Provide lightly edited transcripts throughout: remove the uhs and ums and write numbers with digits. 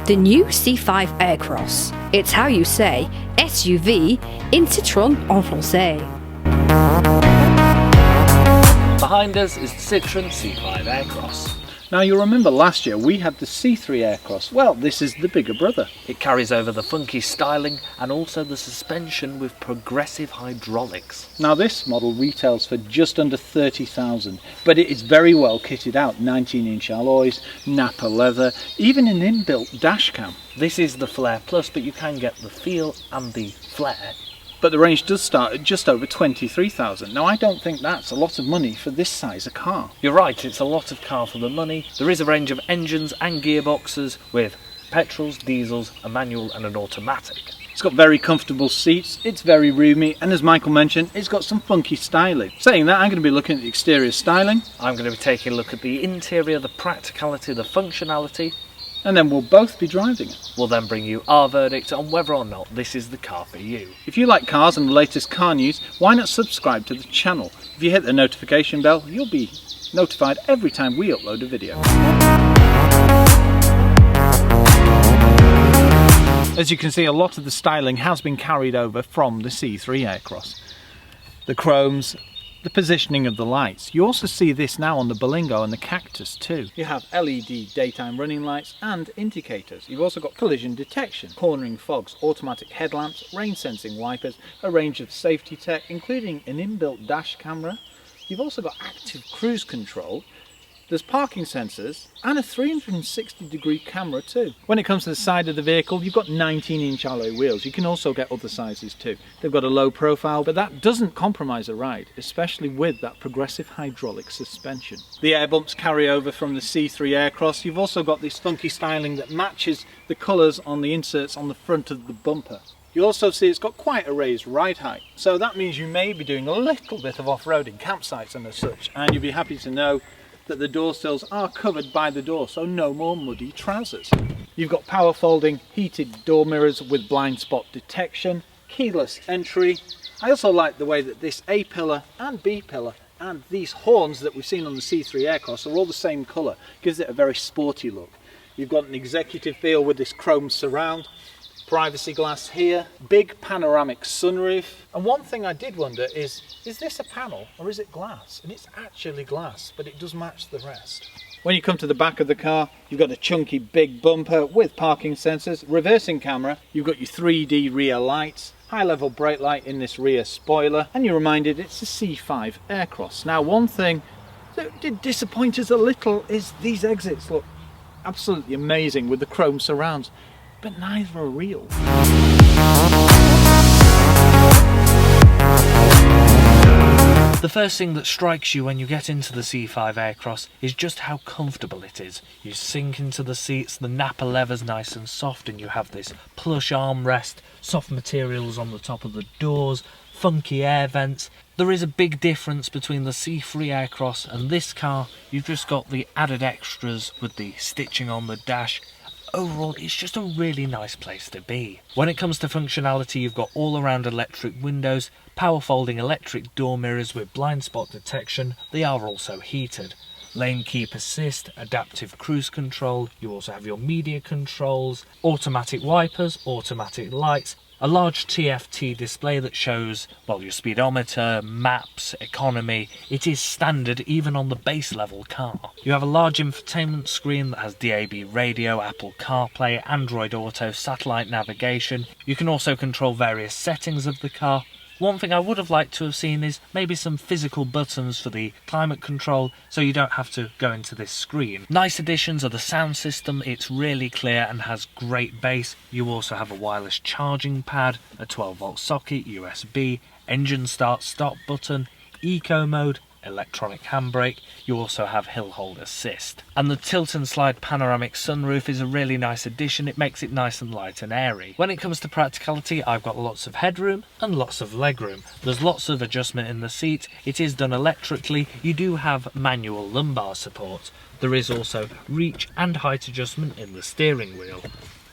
The new C5 Aircross. It's how you say SUV in Citroen en français. Behind us is the Citroen C5 Aircross. Now you'll remember last year we had the C3 Aircross. Well, this is the bigger brother. It carries over the funky styling and also the suspension with progressive hydraulics. Now this model retails for just under 30,000, but it is very well kitted out. 19-inch alloys, Napa leather, even an inbuilt dash cam. This is the Flair Plus, but you can get the feel and the flair. But the range does start at just over 23,000. Now I don't think that's a lot of money for this size of car. You're right, it's a lot of car for the money. There is a range of engines and gearboxes with petrols, diesels, a manual and an automatic. It's got very comfortable seats, it's very roomy, and as Michael mentioned, it's got some funky styling. Saying that, I'm going to be looking at the exterior styling. I'm going to be taking a look at the interior, the practicality, the functionality. And then we'll both be driving it. We'll then bring you our verdict on whether or not this is the car for you. If you like cars and the latest car news, why not subscribe to the channel? If you hit the notification bell, you'll be notified every time we upload a video. As you can see, a lot of the styling has been carried over from the C3 Aircross. The chromes, the positioning of the lights. You also see this now on the Berlingo and the Cactus too. You have LED daytime running lights and indicators. You've also got collision detection, cornering fogs, automatic headlamps, rain sensing wipers, a range of safety tech including an inbuilt dash camera. You've also got active cruise control. There's parking sensors and a 360-degree camera too. When it comes to the side of the vehicle, you've got 19-inch alloy wheels. You can also get other sizes too. They've got a low profile, but that doesn't compromise a ride, especially with that progressive hydraulic suspension. The air bumps carry over from the C3 Aircross. You've also got this funky styling that matches the colours on the inserts on the front of the bumper. You'll also see it's got quite a raised ride height, so that means you may be doing a little bit of off-roading, campsites and as such, and you'll be happy to know that the door sills are covered by the door, so no more muddy trousers. You've got power folding heated door mirrors with blind spot detection, keyless entry. I also like the way that this A pillar and B pillar and these horns that we've seen on the C3 Aircross are all the same colour. Gives it a very sporty look. You've got an executive feel with this chrome surround, privacy glass here, big panoramic sunroof. And one thing I did wonder is this a panel or is it glass? And it's actually glass, but it does match the rest. When you come to the back of the car, you've got a chunky big bumper with parking sensors, reversing camera, you've got your 3D rear lights, high level brake light in this rear spoiler, and you're reminded it's a C5 Aircross. Now one thing that did disappoint us a little is these exits look absolutely amazing with the chrome surrounds, but neither are real. The first thing that strikes you when you get into the C5 Aircross is just how comfortable it is. You sink into the seats, the Napa leather's nice and soft, and you have this plush armrest, soft materials on the top of the doors, funky air vents. There is a big difference between the C3 Aircross and this car. You've just got the added extras with the stitching on the dash. Overall, it's just a really nice place to be. When it comes to functionality, you've got all-around electric windows, power folding electric door mirrors with blind spot detection. They are also heated. Lane keep assist, adaptive cruise control. You also have your media controls, automatic wipers, automatic lights, a large TFT display that shows, well, your speedometer, maps, economy. It is standard even on the base level car. You have a large infotainment screen that has DAB radio, Apple CarPlay, Android Auto, satellite navigation. You can also control various settings of the car. One thing I would have liked to have seen is maybe some physical buttons for the climate control so you don't have to go into this screen. Nice additions are the sound system. It's really clear and has great bass. You also have a wireless charging pad, a 12-volt socket, USB, engine start stop button, eco mode, electronic handbrake. You also have hill hold assist. And the tilt and slide panoramic sunroof is a really nice addition. It makes it nice and light and airy. When it comes to practicality, I've got lots of headroom and lots of legroom. There's lots of adjustment in the seat. It is done electrically. You do have manual lumbar support. There is also reach and height adjustment in the steering wheel.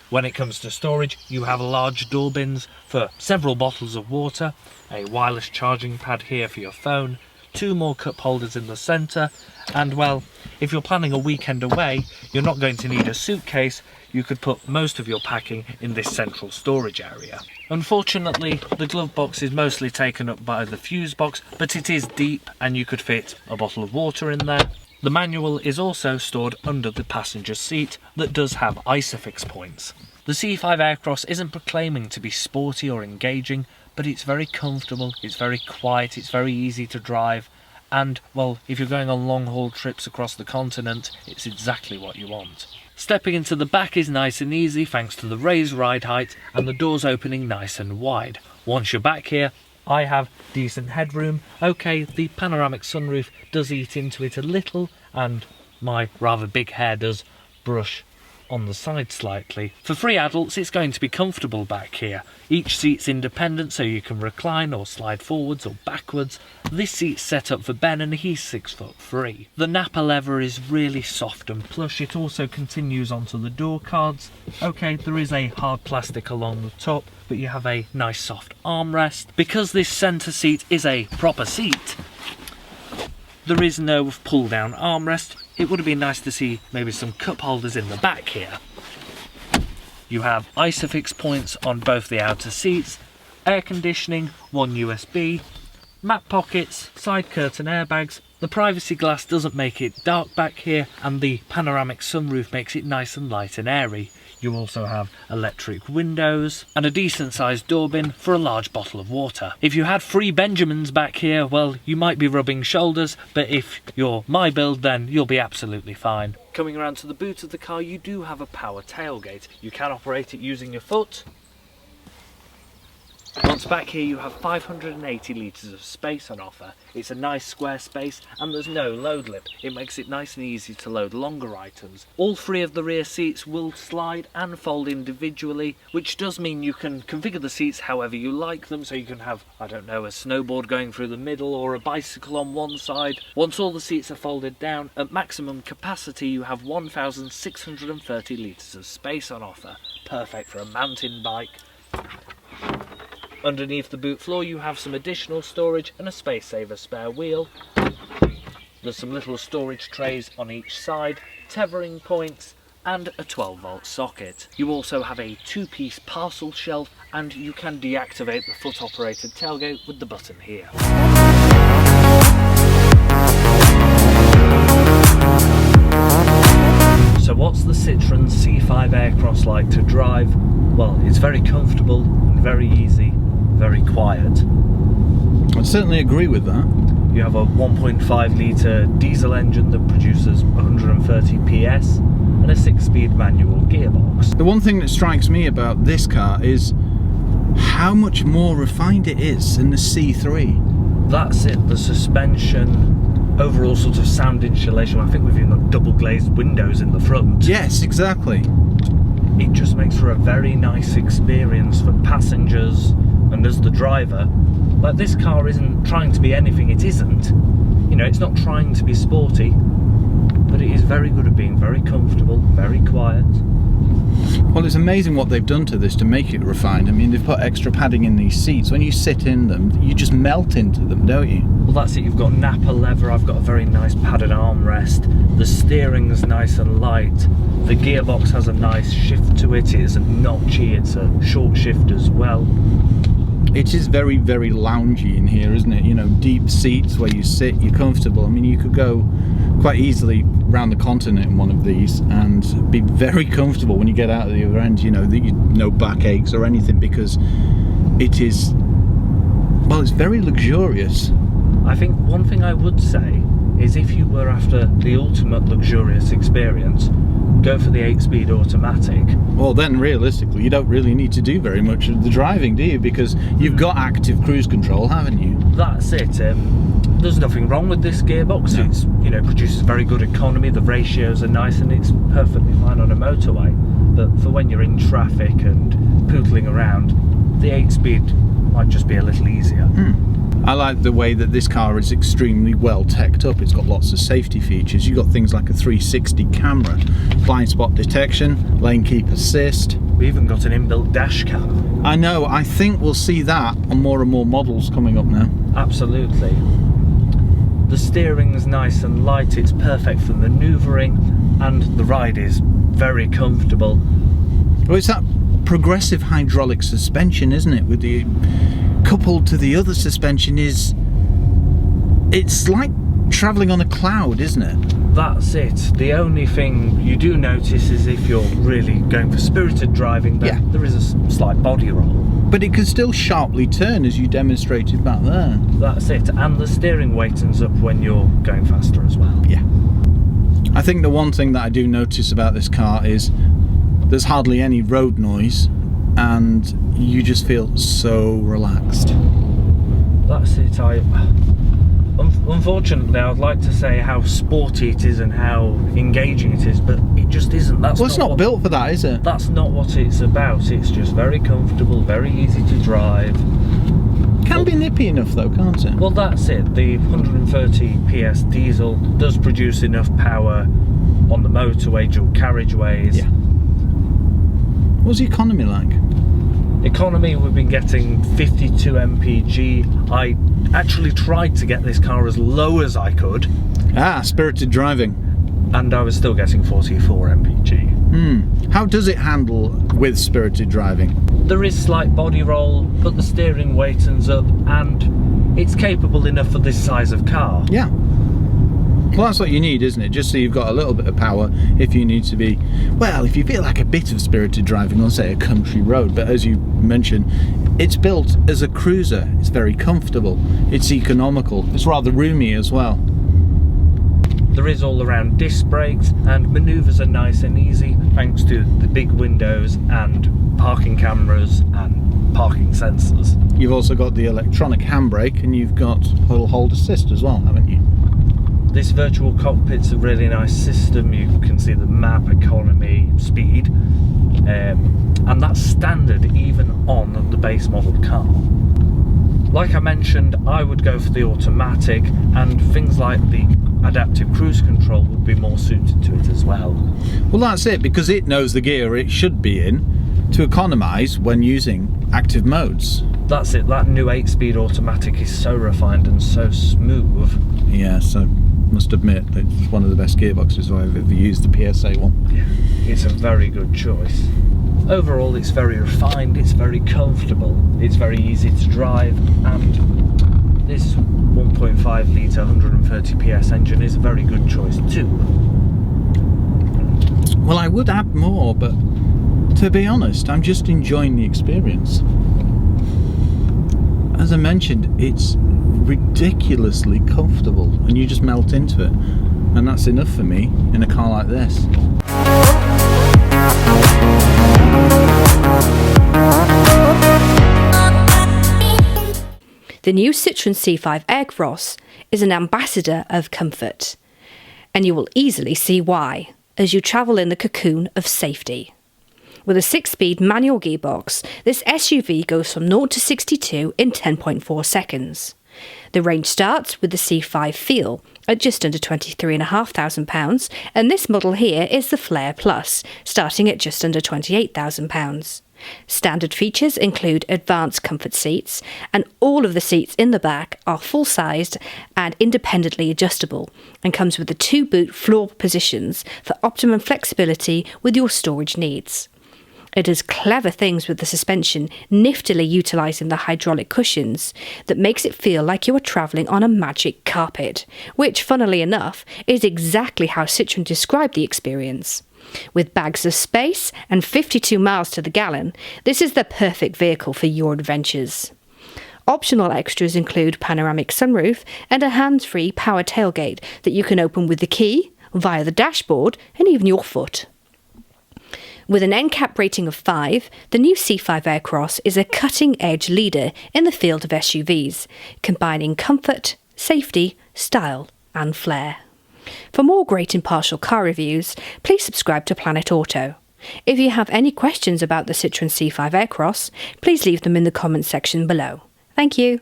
When it comes to storage, you have large door bins for several bottles of water, a wireless charging pad here for your phone, 2 more cup holders in the centre, and well, if you're planning a weekend away, you're not going to need a suitcase. You could put most of your packing in this central storage area. Unfortunately, the glove box is mostly taken up by the fuse box, but it is deep and you could fit a bottle of water in there. The manual is also stored under the passenger seat that does have ISOFIX points. The C5 Aircross isn't proclaiming to be sporty or engaging, but it's very comfortable, it's very quiet, it's very easy to drive, and, well, if you're going on long haul trips across the continent, it's exactly what you want. Stepping into the back is nice and easy thanks to the raised ride height and the doors opening nice and wide. Once you're back here, I have decent headroom. Okay, the panoramic sunroof does eat into it a little, and my rather big hair does brush on the side slightly. For 3 adults, it's going to be comfortable back here. Each seat's independent, so you can recline or slide forwards or backwards. This seat's set up for Ben and he's 6'3". The Napa leather is really soft and plush. It also continues onto the door cards. Okay, there is a hard plastic along the top, but you have a nice soft armrest. Because this centre seat is a proper seat, there is no pull down armrest. It would have been nice to see maybe some cup holders in the back here. You have ISOFIX points on both the outer seats, air conditioning, 1 USB, map pockets, side curtain airbags. The privacy glass doesn't make it dark back here, and the panoramic sunroof makes it nice and light and airy. You also have electric windows and a decent sized door bin for a large bottle of water. If you had 3 Benjamins back here, well, you might be rubbing shoulders, but if you're my build, then you'll be absolutely fine. Coming around to the boot of the car, you do have a power tailgate. You can operate it using your foot. Once back here, you have 580 litres of space on offer. It's a nice square space and there's no load lip. It makes it nice and easy to load longer items. All 3 of the rear seats will slide and fold individually, which does mean you can configure the seats however you like them, so you can have, I don't know, a snowboard going through the middle or a bicycle on one side. Once all the seats are folded down, at maximum capacity you have 1,630 litres of space on offer. Perfect for a mountain bike. Underneath the boot floor you have some additional storage and a space saver spare wheel. There's some little storage trays on each side, tethering points and a 12-volt socket. You also have a 2-piece parcel shelf and you can deactivate the foot operated tailgate with the button here. So what's the Citroen C5 Aircross like to drive? Well, it's very comfortable and very easy. Very quiet. I'd certainly agree with that. You have a 1.5 litre diesel engine that produces 130 PS and a 6-speed manual gearbox. The one thing that strikes me about this car is how much more refined it is than the C3. That's it, the suspension, overall sort of sound insulation. I think we've even got double glazed windows in the front. Yes, exactly. It just makes for a very nice experience for passengers. And as the driver, like, this car isn't trying to be anything it isn't. You know, it's not trying to be sporty, but it is very good at being very comfortable, very quiet. Well, it's amazing what they've done to this to make it refined. I mean, they've put extra padding in these seats. When you sit in them, you just melt into them, don't you? Well, that's it. You've got Napa leather. I've got a very nice padded armrest. The steering's nice and light. The gearbox has a nice shift to it. It isn't notchy. It's a short shift as well. It is very, very loungy in here, isn't it? You know, deep seats where you sit, you're comfortable. I mean, you could go quite easily around the continent in one of these and be very comfortable when you get out of the other end. You know, no backaches or anything, because it is, well, it's very luxurious. I think one thing I would say is, if you were after the ultimate luxurious experience, go for the 8-speed automatic. Well, then realistically you don't really need to do very much of the driving, do you? Because you've got active cruise control, haven't you? That's it. There's nothing wrong with this gearbox. No. It's, you know, produces very good economy, the ratios are nice, and it's perfectly fine on a motorway. But for when you're in traffic and pootling around, the 8-speed might just be a little easier. I like the way that this car is extremely well teched up. It's got lots of safety features. You've got things like a 360 camera, blind spot detection, lane keep assist. We even got an inbuilt dash cam. I know, I think we'll see that on more and more models coming up now. Absolutely. The steering's nice and light, it's perfect for manoeuvring, and the ride is very comfortable. Well, it's that progressive hydraulic suspension, isn't it? With the coupled to the other suspension it's like travelling on a cloud, isn't it? That's it. The only thing you do notice is if you're really going for spirited driving, there is a slight body roll. But it can still sharply turn, as you demonstrated back there. That's it, and the steering weightens up when you're going faster as well. Yeah. I think the one thing that I do notice about this car is there's hardly any road noise, and you just feel so relaxed. That's it. Unfortunately, I would like to say how sporty it is and how engaging it is, but it just isn't. It's not built for that, is it? That's not what it's about. It's just very comfortable, very easy to drive. Can be nippy enough though, can't it? Well, that's it. The 130 PS diesel does produce enough power on the motorway, dual carriageways. Yeah. What's the economy like? Economy, we've been getting 52 mpg. I actually tried to get this car as low as I could. Spirited driving. And I was still getting 44 mpg. How does it handle with spirited driving? There is slight body roll, but the steering weightens up and it's capable enough for this size of car. Yeah. Well, that's what you need, isn't it? Just so you've got a little bit of power if you need to be, well, if you feel like a bit of spirited driving on, say, a country road. But as you mentioned, it's built as a cruiser. It's very comfortable. It's economical. It's rather roomy as well. There is all-around disc brakes, and manoeuvres are nice and easy thanks to the big windows and parking cameras and parking sensors. You've also got the electronic handbrake, and you've got hold assist as well, haven't you? This virtual cockpit's a really nice system. You can see the map, economy, speed, and that's standard even on the base model car. Like I mentioned, I would go for the automatic, and things like the adaptive cruise control would be more suited to it as well. Well, that's it, because it knows the gear it should be in to economise when using active modes. That's it, that new 8-speed automatic is so refined and so smooth. Yes, I must admit it's one of the best gearboxes I've ever used, the PSA one. Yeah, it's a very good choice. Overall, it's very refined, it's very comfortable, it's very easy to drive, and this 1.5 litre 130 PS engine is a very good choice too. Well, I would add more, but to be honest, I'm just enjoying the experience. As I mentioned, it's ridiculously comfortable and you just melt into it, and that's enough for me in a car like this. The new Citroen C5 Aircross is an ambassador of comfort, and you will easily see why as you travel in the cocoon of safety. With a 6-speed manual gearbox, this SUV goes from 0 to 62 in 10.4 seconds. The range starts with the C5 Feel at just under £23,500, and this model here is the Flair Plus, starting at just under £28,000. Standard features include advanced comfort seats, and all of the seats in the back are full-sized and independently adjustable, and comes with the 2 boot floor positions for optimum flexibility with your storage needs. It does clever things with the suspension, niftily utilising the hydraulic cushions that makes it feel like you are travelling on a magic carpet, which, funnily enough, is exactly how Citroen described the experience. With bags of space and 52 miles to the gallon, this is the perfect vehicle for your adventures. Optional extras include panoramic sunroof and a hands-free power tailgate that you can open with the key, via the dashboard, and even your foot. With an NCAP rating of 5, the new C5 Aircross is a cutting-edge leader in the field of SUVs, combining comfort, safety, style and flair. For more great impartial car reviews, please subscribe to Planet Auto. If you have any questions about the Citroen C5 Aircross, please leave them in the comments section below. Thank you.